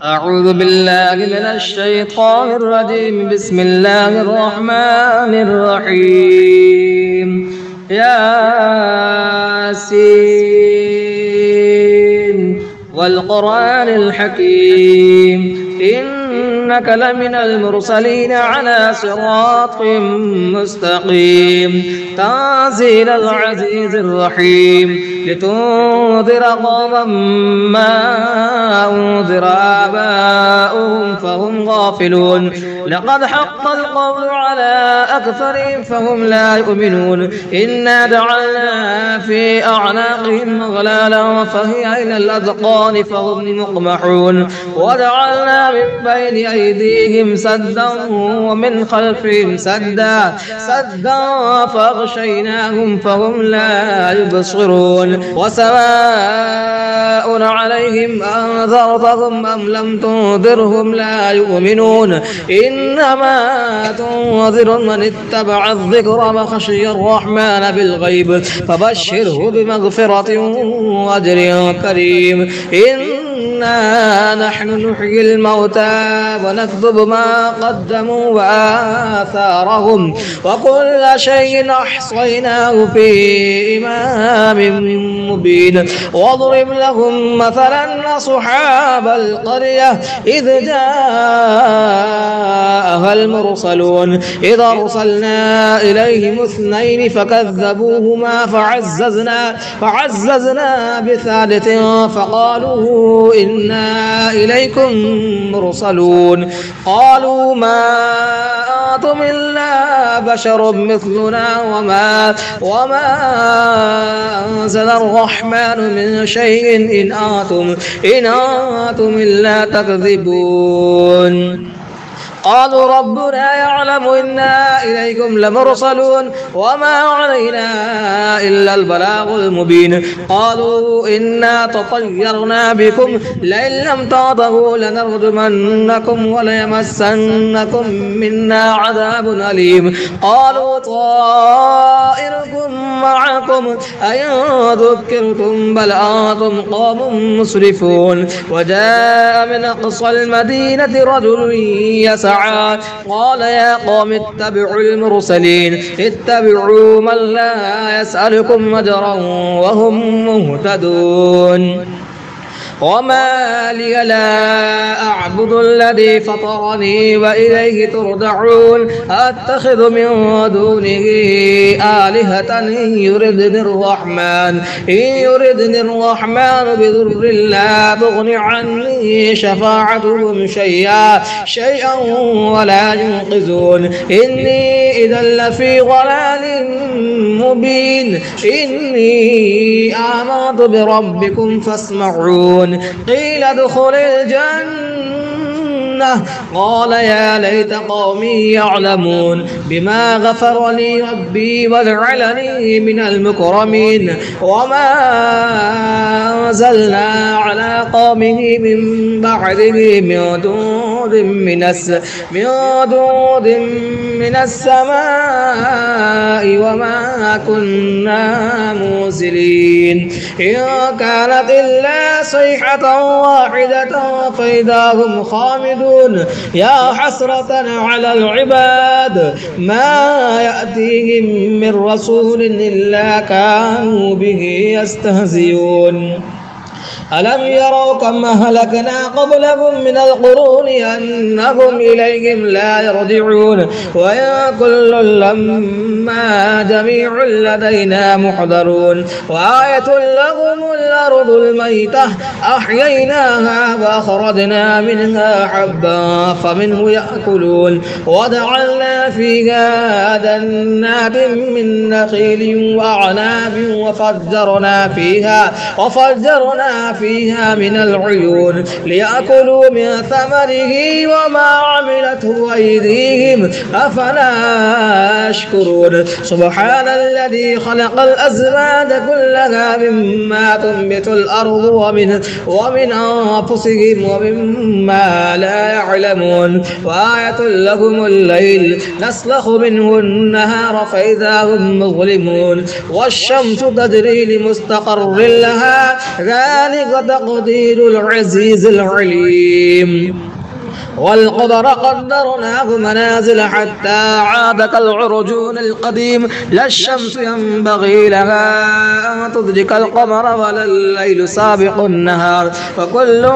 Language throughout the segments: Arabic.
أعوذ بالله من الشيطان الرجيم. بسم الله الرحمن الرحيم. ياسين والقرآن الحكيم إنك لمن المرسلين على صراط مستقيم. تنزيل العزيز الرحيم لتنذر قوما ما أنذر آباؤهم فهم غافلون. لقد حق القول على أكثرهم فهم لا يؤمنون. إنا جعلنا في أعناقهم أغلالا فهي إلى الأذقان فهم مقمحون. وجعلنا من بين أيديهم سدا ومن خلفهم سدا فأغشيناهم فهم لا يبصرون. وسواء عليهم أنذرتهم أم لم تنذرهم لا يؤمنون. إنما تنذر من اتبع الذكر وخشي الرحمن بالغيب فبشره بمغفرة وأجر كريم. إنا نحن نحيي الموتى ونكتب ما قدموا وآثارهم وكل شيء أحصيناه في إمام مبين. واضرب لهم مثلا أصحاب القرية إذ جاءها المرسلون إذ أرسلنا إليهم اثنين فكذبوهما فعززنا بثالث فقالوا إنا إليكم مرسلون. قالوا ما أنتم إلا بشر مثلنا وما أنزل الرحمن من شيء إن أنتم إلا تكذبون. قالوا ربنا يعلم إنا إليكم لمرسلون وما علينا إلا البلاغ المبين. قالوا إنا تطيرنا بكم لئن لم تنتهوا لنرجمنكم وليمسنكم منا عذاب أليم. قالوا طائركم معكم أئن ذكرتم بل أنتم قوم مسرفون. وجاء من أقصى المدينة رجل يسعى قال يا قوم اتبعوا المرسلين اتبعوا من لا يسألكم أجرا وهم مهتدون. وما لي لا أعبد الذي فطرني وإليه ترجعون. أتخذ من دونه آلهة إن يردني الرحمن بضر لا تغن عني شفاعتهم شيئا ولا ينقذون. إني إذا لفي ضلال مبين. إني آمنت بربكم فاسمعون. قيل ادخل الجنة قال يا ليت قومي يعلمون بما غفر لي ربي وجعلني من المكرمين. وما أنزلنا على قومه من بعده من دود من السماء وما كنا منزلين. إن كانت إلا صيحة واحدة فإذا هم خامدون. يا حسرة على العباد ما يأتيهم من رسول إلا كانوا به يستهزئون. ألم يروا كم أهلكنا قبلهم من القرون أنهم إليهم لا يرجعون. وإن كل لما جميع لدينا محضرون. وآية لهم الأرض الميتة أحييناها وأخرجنا منها حبا فمنه يأكلون. وجعلنا فيها جنات من نخيل وأعناب وفجرنا فيها من العيون ليأكلوا من ثمره وما عملته أيديهم أفلا يشكرون. سبحان الذي خلق الأزواج كلها مما تنبت الأرض ومن أنفسهم ومما لا يعلمون. وآية لهم الليل نسلخ منه النهار فإذا هم مظلمون. والشمس تجري لمستقر لها ذلك ذلك تقدير العزيز العليم. والقمر قدرناه منازل حتى عاد كالعرجون القديم لا الشمس ينبغي لها أن تدرك القمر ولا الليل سابق النهار وكل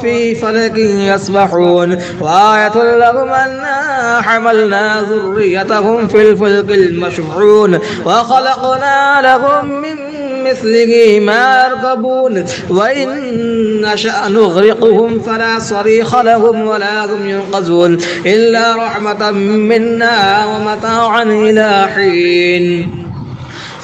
في فلك يسبحون وآية لهم أنا حملنا ذريتهم في الفلك المشحون وخلقنا لهم من مثله ما يركبون وإن نشأ نغرقهم فلا صريخ لهم ولا هم ينقذون إلا رحمة منا ومتاعا إلى حين.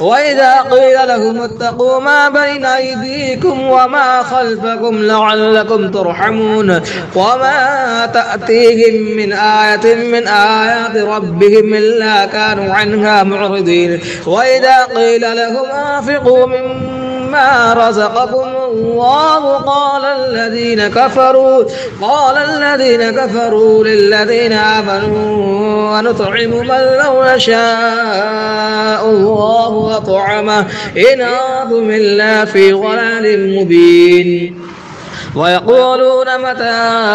وإذا قيل لهم اتقوا ما بين أيديكم وما خلفكم لعلكم ترحمون وما تأتيهم من آية من آيات ربهم إلا كانوا عنها معرضين. وإذا قيل لهم أنفقوا مما رزقكم الله قال الذين كفروا للذين آمنوا ونطعم من لو يشاء الله أطعمه إن أنتم إلا في ضلال مبين. ويقولون متى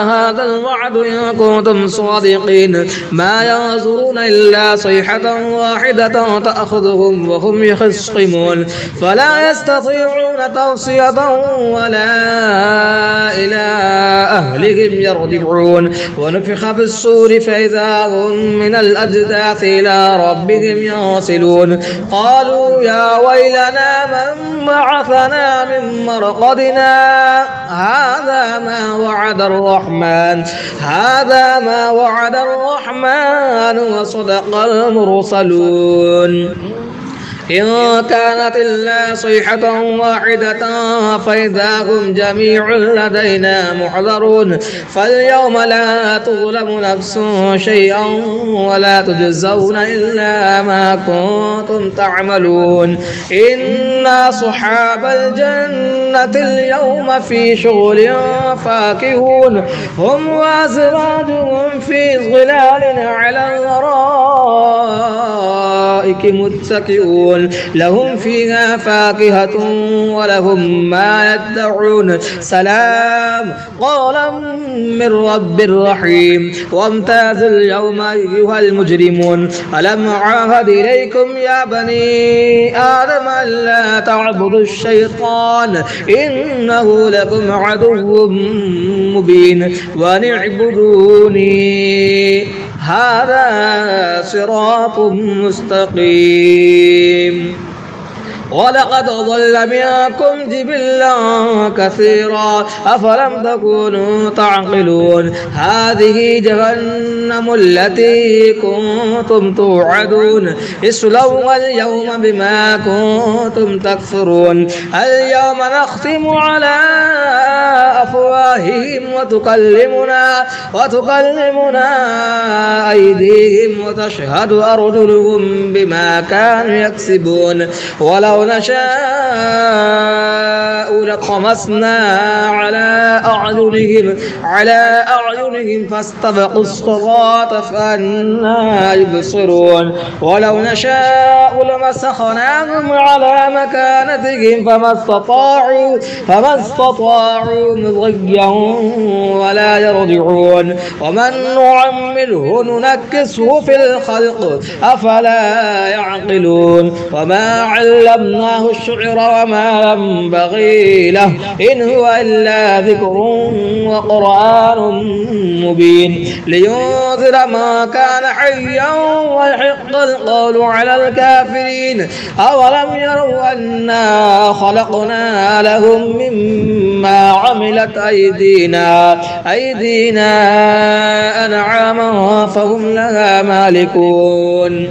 هذا الوعد إن كنتم صادقين ما ينظرون إلا صيحة واحدة تأخذهم وهم يخصمون فلا يستطيعون توصية ولا إلى أهلهم يرجعون. ونفخ في الصور فإذا هم من الأجداث إلى ربهم ينسلون قالوا يا ويلنا من بعثنا من مرقدنا هذا ما وعد الرحمن وصدق المرسلون. إن كانت إلا صيحة واحدة فإذا هم جميع لدينا محضرون فاليوم لا تظلم نفس شيئا ولا تجزون إلا ما كنتم تعملون. إن أصحاب الجنة اليوم في شغل فاكهون هم وأزواجهم في ظلال على الأرائك متكئون لهم فيها فاكهة ولهم ما يدعون سلام قولا من رب رحيم. وامتازوا اليوم أيها المجرمون ألم أعهد إليكم يا بني آدم ألا تعبدوا الشيطان إنه لكم عدو مبين وأن اعبدوني هذا صراط مستقيم. ولقد ضل منكم جبلا كثيرا أفلم تكونوا تعقلون. هذه جهنم التي كنتم توعدون اصلوها اليوم بما كنتم تكفرون. اليوم نختم على أفواههم وتكلمنا أيديهم وتشهد أرجلهم بما كانوا يكسبون. ولو نشاء لطمسنا على أعينهم فاستبقوا الصراط فأنى يبصرون. ولو نشاء لمسخناهم على مكانتهم فما استطاعوا مضيا ولا يرجعون. ومن نعمره ننكسه في الخلق أفلا يعقلون. وما علمناه الشعر وما ينبغي له إن هو إلا ذكر وقرآن مبين لينذر ما كان حيا ويحق القول على الكافرين. أولم يروا أنا خلقنا لهم مما عملت أيدينا أنعاما فهم لها مالكون.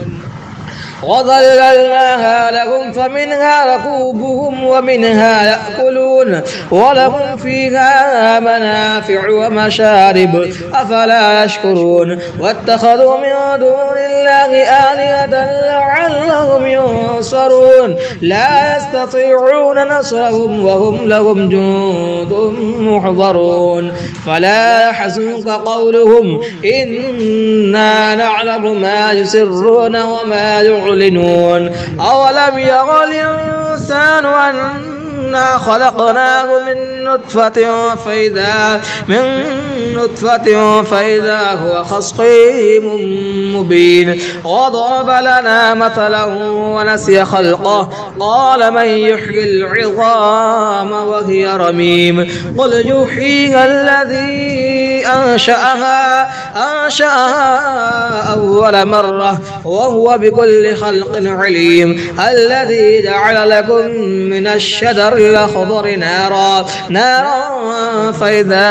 وظللناها لهم فمنها ركوبهم ومنها يأكلون ولهم فيها منافع ومشارب أفلا يشكرون. واتخذوا من دون الله آلهة لعلهم ينصرون لا يستطيعون نصرهم وهم لهم جند محضرون. فلا يحزنك قولهم إنا نعلم ما يسرون وما يعلنون. أولم يرى الإنسان إنا خلقناه من نطفة فإذا هو خصيم مبين وضرب لنا مثلا ونسي خلقه قال من يحيي العظام وهي رميم قل يحييها الذي أنشأها أول مرة وهو بكل خلق عليم الذي جعل لكم من الشجر الأخضر نارا فإذا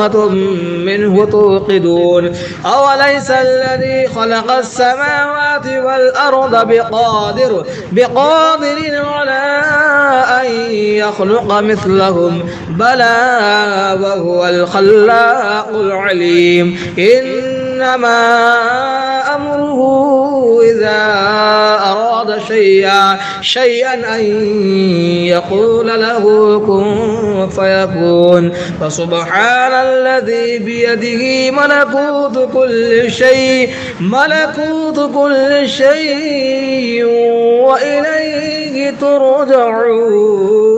أنتم منه توقدون أوليس الذي خلق السماوات والأرض بقادر على أن يخلق مثلهم بلى وهو الخلاق العليم إنما أمره إذا أراد شيئا أن يقول له كن فيكون فسبحان الذي بيده ملكوت كل شيء وإليه ترجعون.